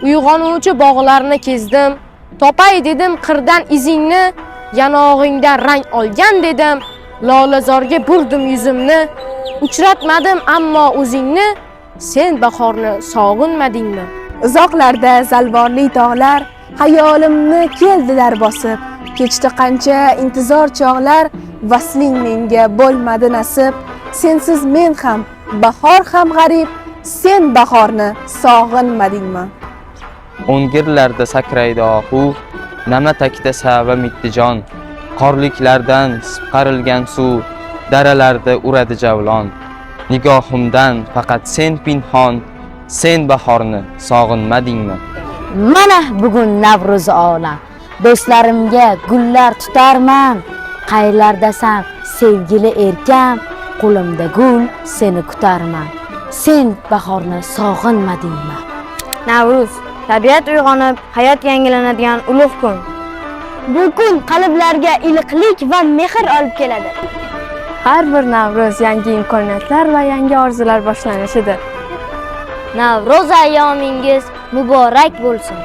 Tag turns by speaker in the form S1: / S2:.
S1: uyg'onuvchi bog'larni kezdim. Topay dedim qirdan izingni, yanog'ingda rang olgan dedim. Lolazorga burdim yuzimni, uchratmadim ammo o'zingni, sen bahorni sog'inmadingmi?
S2: Uzoqlarda zalvorli tog'lar hayolimni keldilar bosib. Kechdi qancha intizor chog'lar, vasling menga bo'lmadi nasib. Sensiz men ham, bahor ham g'arib, sen bahorni sog'inmadingmi?
S3: O'ngirlarda sakraydi ohu, namatakda sava mittijon. Qorliklardan sipqarilgan suv, daralarda uradi javlon. Nigohimdan faqat sen pinhon, sen bahorni sog'inmadingmi?
S4: Mana bugun Navro'z olam, do'stlarimga gullar tutarman. Qayerlardasan sevgili erkam, qo'limda gul seni kutarman. Sen bahorni sog'inmadingmi?
S5: Navruz, tabiat uyg'onib, hayot yangilanadigan ulug' kun.
S6: Bu kun qalblarga iliqlik va mehr olib keladi.
S5: Har bir Navruz yangi imkoniyatlar va yangi orzular boshlanishidir.
S6: Navro'z ayyomingiz muborak bo'lsin.